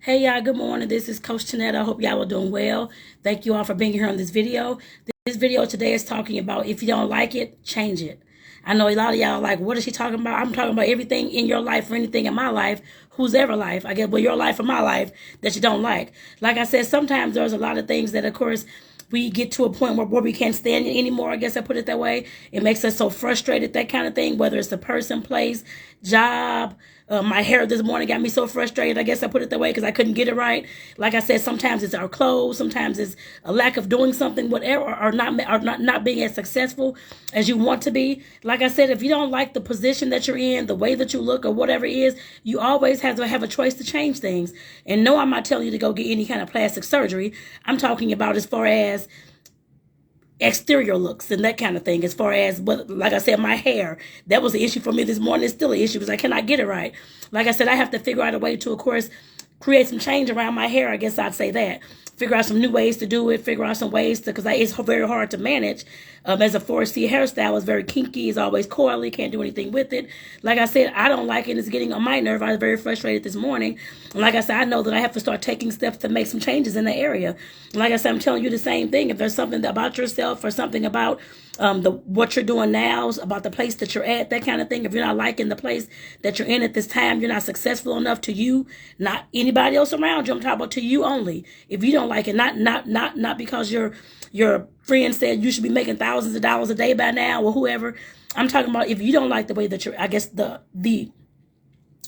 Hey y'all, good morning. This is Coach Tonetta. I hope y'all are doing well. Thank you all for being here on this video. This video today is talking about if you don't like it, change it. I know a lot of y'all are like, what is she talking about? I'm talking about everything in your life or anything in my life, whose ever life, I guess, well, your life or my life that you don't like. Like I said, sometimes there's a lot of things that, of course, we get to a point where we can't stand it anymore. I guess I put it that way. It makes us so frustrated, that kind of thing, whether it's a person, place, job. My hair this morning got me so frustrated. I guess I put it that way because I couldn't get it right. Like I said, sometimes it's our clothes. Sometimes it's a lack of doing something, whatever, or not being as successful as you want to be. Like I said, if you don't like the position that you're in, the way that you look, or whatever it is, you always have to have a choice to change things. And no, I'm not telling you to go get any kind of plastic surgery. I'm talking about as far as exterior looks and that kind of thing. As far as, but like I said, my hair, that was an issue for me this morning. It's still an issue because I cannot get it right. Like I said, I have to figure out a way to, of course, create some change around my hair. I guess I'd say that. Figure out some new ways to do it. Figure out some ways to, because it's very hard to manage. As a 4C hairstyle, it's very kinky. It's always coily. Can't do anything with it. Like I said, I don't like it. It's getting on my nerve. I was very frustrated this morning. And like I said, I know that I have to start taking steps to make some changes in the area. And like I said, I'm telling you the same thing. If there's something about yourself or something about what you're doing now, about the place that you're at, that kind of thing. If you're not liking the place that you're in at this time, you're not successful enough to you, not anybody else around you. I'm talking about to you only. If you don't like it, not because your friend said you should be making thousands of dollars a day by now or whoever. I'm talking about if you don't like the way that you're, I guess the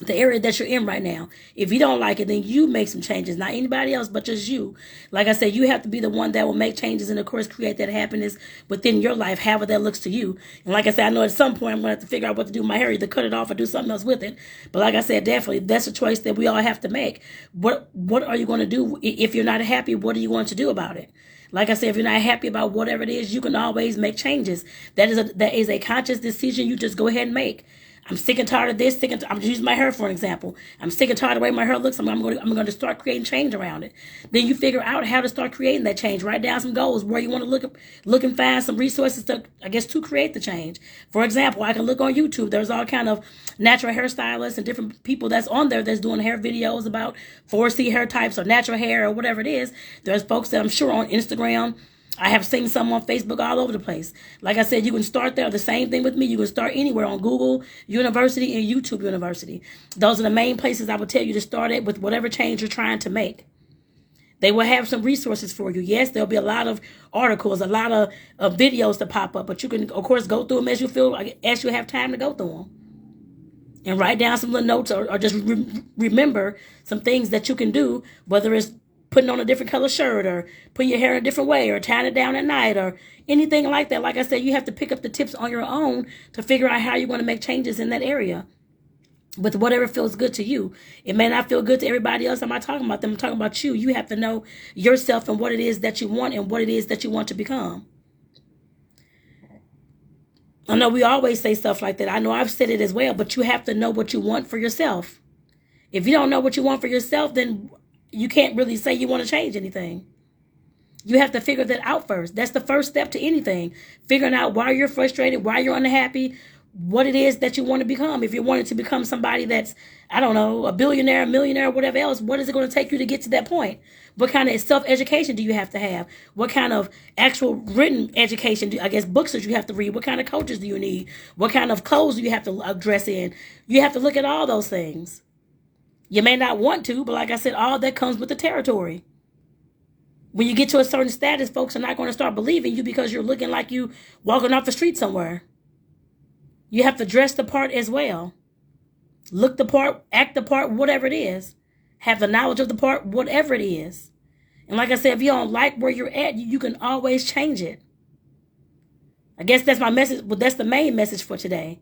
area that you're in right now. If you don't like it, then you make some changes. Not anybody else, but just you. Like I said, you have to be the one that will make changes and, of course, create that happiness within your life, however that looks to you. And like I said, I know at some point I'm going to have to figure out what to do with my hair, either cut it off or do something else with it. But like I said, definitely, that's a choice that we all have to make. What are you going to do if you're not happy? What are you going to do about it? Like I said, if you're not happy about whatever it is, you can always make changes. That is a conscious decision you just go ahead and make. I'm sick and tired of this. I'm just using my hair for an example. I'm sick and tired of the way my hair looks. I'm going to start creating change around it. Then you figure out how to start creating that change. Write down some goals where you want to look and find some resources to create the change. For example, I can look on YouTube. There's all kind of natural hairstylists and different people that's on there that's doing hair videos about 4C hair types or natural hair or whatever it is. There's folks that I'm sure on Instagram. I have seen some on Facebook all over the place. Like I said, you can start there. The same thing with me. You can start anywhere on Google University and YouTube University. Those are the main places I would tell you to start at with whatever change you're trying to make. They will have some resources for you. Yes, there'll be a lot of articles, a lot of videos to pop up, but you can, of course, go through them as you have time to go through them. And write down some little notes or just remember some things that you can do, whether it's putting on a different color shirt or putting your hair in a different way or tying it down at night or anything like that. Like I said, you have to pick up the tips on your own to figure out how you're going to make changes in that area with whatever feels good to you. It may not feel good to everybody else. I'm not talking about them. I'm talking about you. You have to know yourself and what it is that you want and what it is that you want to become. I know we always say stuff like that. I know I've said it as well, but you have to know what you want for yourself. If you don't know what you want for yourself, then you can't really say you want to change anything. You have to figure that out first. That's the first step to anything. Figuring out why you're frustrated, why you're unhappy, what it is that you want to become. If you wanted to become somebody that's, I don't know, a billionaire, a millionaire, whatever else, what is it going to take you to get to that point? What kind of self-education do you have to have? What kind of actual written education, books that you have to read? What kind of coaches do you need? What kind of clothes do you have to dress in? You have to look at all those things. You may not want to, but like I said, all that comes with the territory. When you get to a certain status, folks are not going to start believing you because you're looking like you walking off the street somewhere. You have to dress the part as well. Look the part, act the part, whatever it is. Have the knowledge of the part, whatever it is. And like I said, if you don't like where you're at, you can always change it. I guess that's my message. Well, that's the main message for today.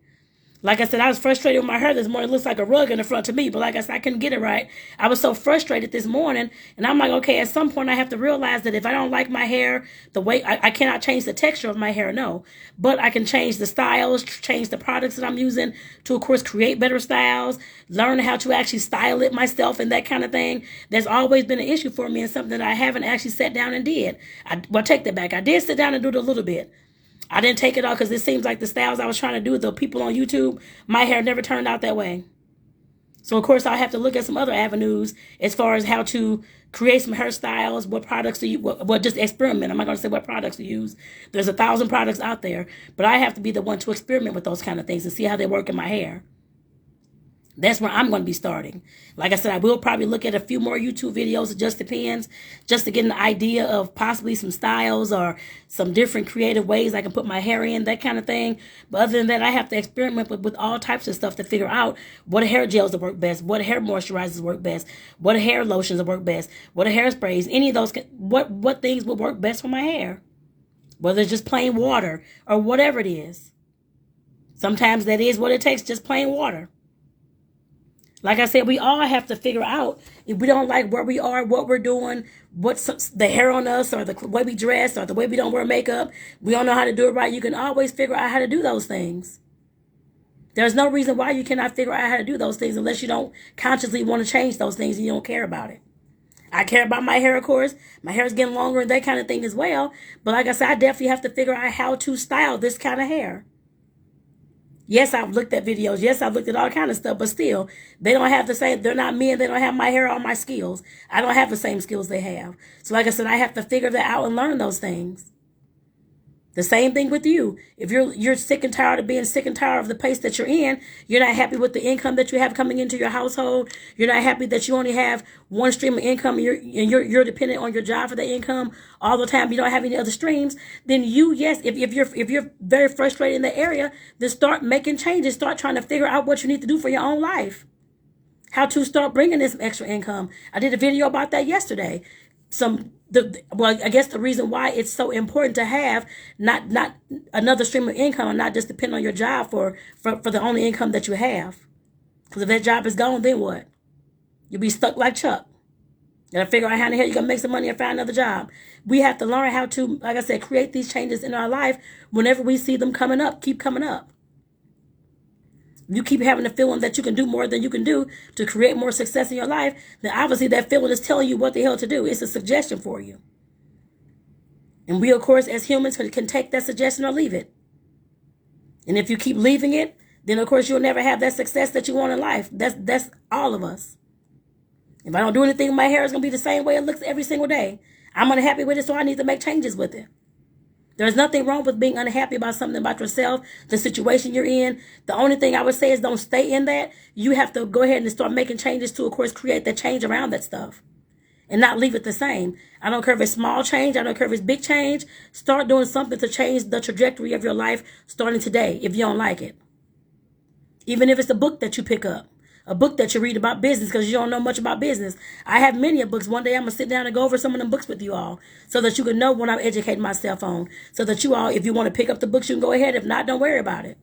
Like I said, I was frustrated with my hair this morning. It looks like a rug in the front to me. But like I said, I couldn't get it right. I was so frustrated this morning. And I'm like, okay, at some point I have to realize that if I don't like my hair, the way I cannot change the texture of my hair, no. But I can change the styles, change the products that I'm using to, of course, create better styles, learn how to actually style it myself and that kind of thing. That's always been an issue for me and something that I haven't actually sat down and did. Take that back. I did sit down and do it a little bit. I didn't take it all because it seems like the styles I was trying to do with the people on YouTube, my hair never turned out that way. So, of course, I have to look at some other avenues as far as how to create some hairstyles, what products to use, what just experiment. I'm not going to say what products to use. There's 1,000 products out there, but I have to be the one to experiment with those kind of things and see how they work in my hair. That's where I'm going to be starting. Like I said, I will probably look at a few more YouTube videos. It just depends, just to get an idea of possibly some styles or some different creative ways I can put my hair in, that kind of thing. But other than that, I have to experiment with all types of stuff to figure out what hair gels that work best, what hair moisturizers work best, what hair lotions work best, what hairsprays, any of those, what things would work best for my hair. Whether it's just plain water or whatever it is. Sometimes that is what it takes, just plain water. Like I said, we all have to figure out if we don't like where we are, what we're doing, what's the hair on us, or the way we dress, or the way we don't wear makeup. We don't know how to do it right. You can always figure out how to do those things. There's no reason why you cannot figure out how to do those things unless you don't consciously want to change those things and you don't care about it. I care about my hair, of course. My hair is getting longer and that kind of thing as well. But like I said, I definitely have to figure out how to style this kind of hair. Yes, I've looked at videos. Yes, I've looked at all kind of stuff, but still, they don't have the same, they're not me and they don't have my hair or my skills. I don't have the same skills they have. So like I said, I have to figure that out and learn those things. The same thing with you. If you're sick and tired of being sick and tired of the place that you're in, you're not happy with the income that you have coming into your household, you're not happy that you only have one stream of income and you're dependent on your job for the income all the time, you don't have any other streams, then yes, if you're very frustrated in the area, then start making changes, start trying to figure out what you need to do for your own life. How to start bringing in some extra income. I did a video about that yesterday. I guess the reason why it's so important to have not another stream of income and not just depend on your job for the only income that you have. Because if that job is gone, then what? You'll be stuck like Chuck. You gotta figure out how in the hell you're gonna make some money and find another job. We have to learn how to, like I said, create these changes in our life whenever we see them coming up, keep coming up. You keep having the feeling that you can do more than you can do to create more success in your life, then obviously that feeling is telling you what the hell to do. It's a suggestion for you. And we, of course, as humans, can take that suggestion or leave it. And if you keep leaving it, then, of course, you'll never have that success that you want in life. That's all of us. If I don't do anything, my hair is going to be the same way it looks every single day. I'm unhappy with it, so I need to make changes with it. There's nothing wrong with being unhappy about something about yourself, the situation you're in. The only thing I would say is don't stay in that. You have to go ahead and start making changes to, of course, create that change around that stuff. And not leave it the same. I don't care if it's small change. I don't care if it's big change. Start doing something to change the trajectory of your life starting today if you don't like it. Even if it's a book that you pick up. A book that you read about business because you don't know much about business. I have many books. One day I'm going to sit down and go over some of them books with you all so that you can know what I'm educating myself on. So that you all, if you want to pick up the books, you can go ahead. If not, don't worry about it.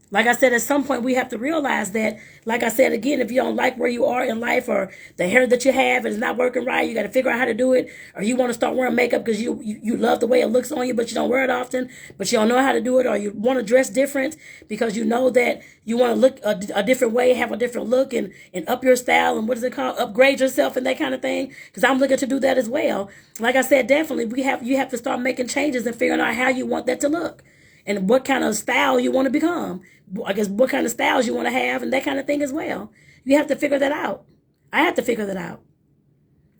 Like I said, at some point we have to realize that, like I said again, if you don't like where you are in life or the hair that you have and it's not working right, you got to figure out how to do it. Or you want to start wearing makeup because you love the way it looks on you, but you don't wear it often, but you don't know how to do it. Or you want to dress different because you know that you want to look a different way, have a different look and up your style and what is it called? Upgrade yourself and that kind of thing. Because I'm looking to do that as well. Like I said, definitely you have to start making changes and figuring out how you want that to look. And what kind of style you want to become. I guess what kind of styles you want to have and that kind of thing as well. You have to figure that out. I have to figure that out.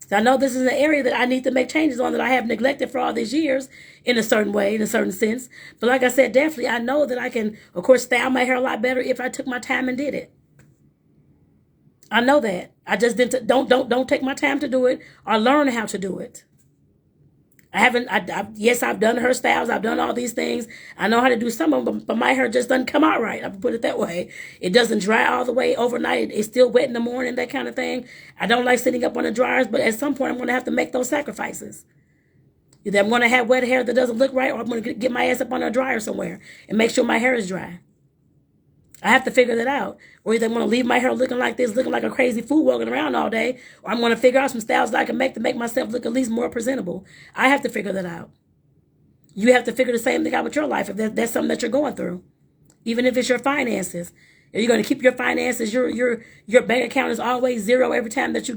So I know this is an area that I need to make changes on that I have neglected for all these years in a certain way, in a certain sense. But like I said, definitely I know that I can, of course, style my hair a lot better if I took my time and did it. I know that. I just don't take my time to do it or learn how to do it. Yes, I've done hairstyles. I've done all these things. I know how to do some of them, but my hair just doesn't come out right. I put it that way. It doesn't dry all the way overnight. It's still wet in the morning, that kind of thing. I don't like sitting up on the dryers, but at some point I'm going to have to make those sacrifices. Either I'm going to have wet hair that doesn't look right, or I'm going to get my ass up on a dryer somewhere and make sure my hair is dry. I have to figure that out. Or either I'm going to leave my hair looking like this, looking like a crazy fool walking around all day, or I'm going to figure out some styles that I can make to make myself look at least more presentable. I have to figure that out. You have to figure the same thing out with your life if that's something that you're going through. Even if it's your finances. If you're going to keep your finances, your bank account is always zero every time that you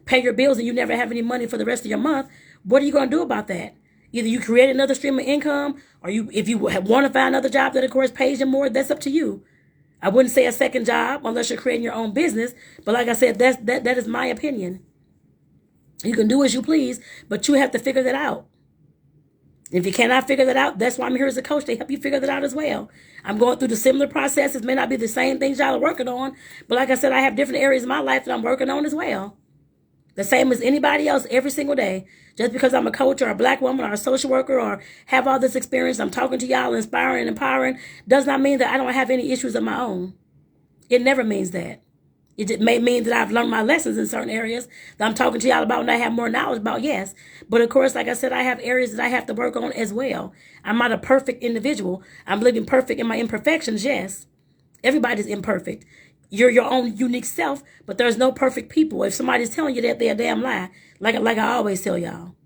pay your bills and you never have any money for the rest of your month, what are you going to do about that? Either you create another stream of income, or if you want to find another job that, of course, pays you more, that's up to you. I wouldn't say a second job unless you're creating your own business. But like I said, that is my opinion. You can do as you please, but you have to figure that out. If you cannot figure that out, that's why I'm here as a coach, to help you figure that out as well. I'm going through the similar processes. May not be the same things y'all are working on, but like I said, I have different areas of my life that I'm working on as well. The same as anybody else every single day. Just because I'm a coach or a black woman or a social worker or have all this experience, I'm talking to y'all, inspiring and empowering, does not mean that I don't have any issues of my own. It never means that. It may mean that I've learned my lessons in certain areas that I'm talking to y'all about and I have more knowledge about, yes. But of course, like I said, I have areas that I have to work on as well. I'm not a perfect individual. I'm living perfect in my imperfections, yes. Everybody's imperfect. You're your own unique self, but there's no perfect people. If somebody's telling you that, they're a damn lie. Like I always tell y'all.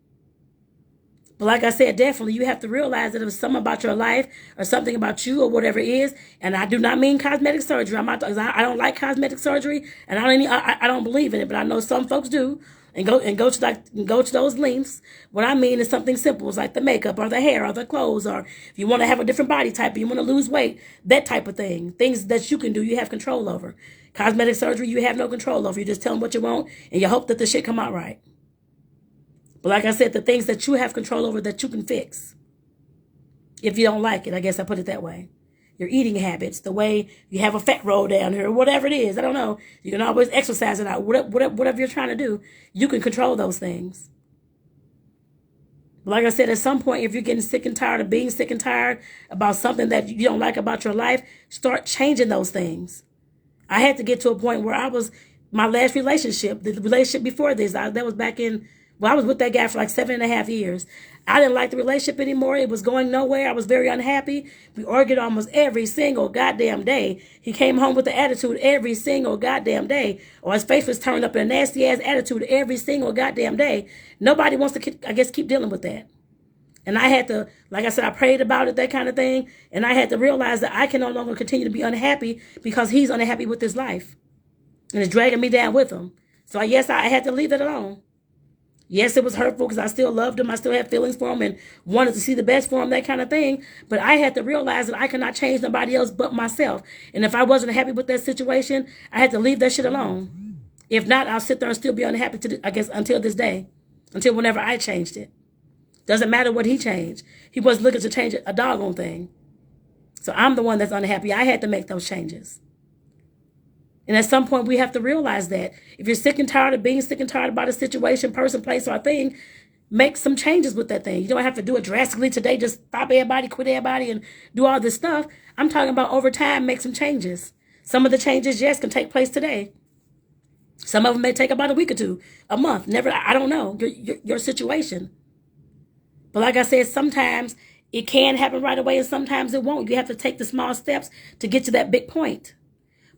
But like I said, definitely you have to realize that if it's something about your life or something about you or whatever it is, and I do not mean cosmetic surgery. I don't like cosmetic surgery, and I don't believe in it. But I know some folks do, and go to those lengths. What I mean is something simple, it's like the makeup or the hair or the clothes, or if you want to have a different body type, or you want to lose weight, that type of thing. Things that you can do, you have control over. Cosmetic surgery, you have no control over. You just tell them what you want, and you hope that the shit come out right. But like I said, the things that you have control over that you can fix. If you don't like it, I guess I put it that way. Your eating habits, the way you have a fat roll down here, whatever it is, I don't know. You can always exercise it out. Whatever you're trying to do, you can control those things. But like I said, at some point, if you're getting sick and tired of being sick and tired about something that you don't like about your life, start changing those things. I had to get to a point where my last relationship, the relationship before this, that was back in, I was with that guy for like 7.5 years. I didn't like the relationship anymore. It was going nowhere. I was very unhappy. We argued almost every single goddamn day. He came home with the attitude every single goddamn day. Or his face was turned up in a nasty ass attitude every single goddamn day. Nobody wants to, I guess, keep dealing with that. And I had to, like I said, I prayed about it, that kind of thing. And I had to realize that I can no longer continue to be unhappy because he's unhappy with his life. And it's dragging me down with him. So yes, I had to leave it alone. Yes, it was hurtful because I still loved him. I still had feelings for him and wanted to see the best for him, that kind of thing. But I had to realize that I could not change nobody else but myself. And if I wasn't happy with that situation, I had to leave that shit alone. If not, I'll sit there and still be unhappy, I guess, until this day. Until whenever I changed it. Doesn't matter what he changed. He wasn't looking to change a doggone thing. So I'm the one that's unhappy. I had to make those changes. And at some point, we have to realize that. If you're sick and tired of being sick and tired about a situation, person, place, or thing, make some changes with that thing. You don't have to do it drastically today. Just stop everybody, quit everybody, and do all this stuff. I'm talking about over time, make some changes. Some of the changes, yes, can take place today. Some of them may take about a week or two, a month. Never, I don't know, your situation. But like I said, sometimes it can happen right away and sometimes it won't. You have to take the small steps to get to that big point.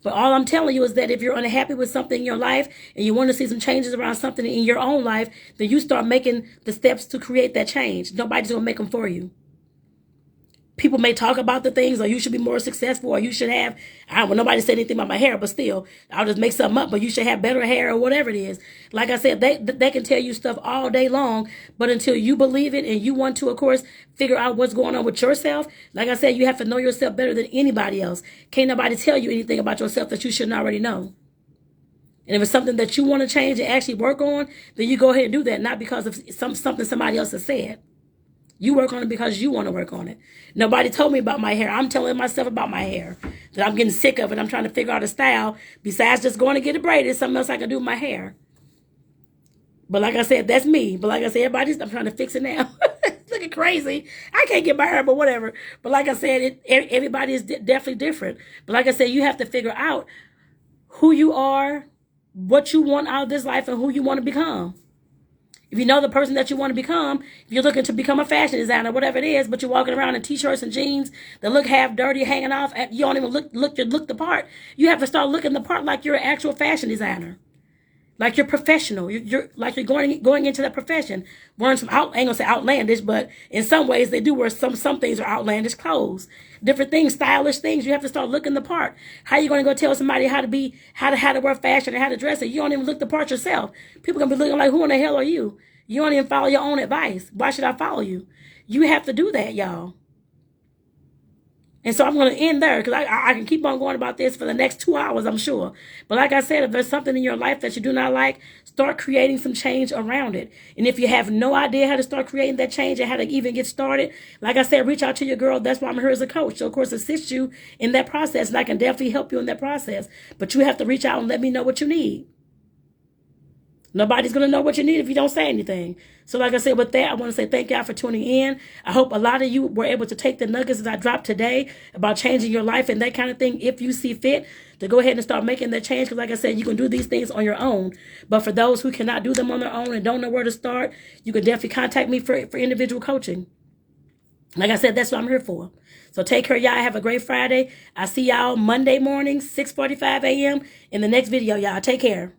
But all I'm telling you is that if you're unhappy with something in your life and you want to see some changes around something in your own life, then you start making the steps to create that change. Nobody's going to make them for you. People may talk about the things, or you should be more successful, or you should have, nobody said anything about my hair, but still, I'll just make something up, but you should have better hair or whatever it is. Like I said, they can tell you stuff all day long, but until you believe it and you want to, of course, figure out what's going on with yourself, like I said, you have to know yourself better than anybody else. Can't nobody tell you anything about yourself that you shouldn't already know. And if it's something that you want to change and actually work on, then you go ahead and do that, not because of something somebody else has said. You work on it because you want to work on it. Nobody told me about my hair. I'm telling myself about my hair. That I'm getting sick of it. I'm trying to figure out a style. Besides just going to get it braided, something else I can do with my hair. But like I said, that's me. But like I said, I'm trying to fix it now. It's looking crazy. I can't get my hair, but whatever. But like I said, everybody is definitely different. But like I said, you have to figure out who you are, what you want out of this life, and who you want to become. If you know the person that you want to become, if you're looking to become a fashion designer, whatever it is, but you're walking around in t-shirts and jeans that look half dirty, hanging off, you don't even look the part. You have to start looking the part like you're an actual fashion designer. Like you're professional. You're going into that profession. Wearing some, I ain't gonna say outlandish, but in some ways they do wear some things are outlandish clothes. Different things, stylish things. You have to start looking the part. How are you gonna go tell somebody how to wear fashion and how to dress it? You don't even look the part yourself. People gonna be looking like, who in the hell are you? You don't even follow your own advice. Why should I follow you? You have to do that, y'all. And so I'm going to end there because I can keep on going about this for the next 2 hours, I'm sure. But like I said, if there's something in your life that you do not like, start creating some change around it. And if you have no idea how to start creating that change and how to even get started, like I said, reach out to your girl. That's why I'm here as a coach. So, of course, assist you in that process. And I can definitely help you in that process. But you have to reach out and let me know what you need. Nobody's going to know what you need if you don't say anything. So like I said, with that, I want to say thank y'all for tuning in. I hope a lot of you were able to take the nuggets that I dropped today about changing your life and that kind of thing, if you see fit, to go ahead and start making that change. Because like I said, you can do these things on your own. But for those who cannot do them on their own and don't know where to start, you can definitely contact me for individual coaching. Like I said, that's what I'm here for. So take care, y'all. Have a great Friday. I'll see y'all Monday morning, 6:45 a.m. in the next video, y'all. Take care.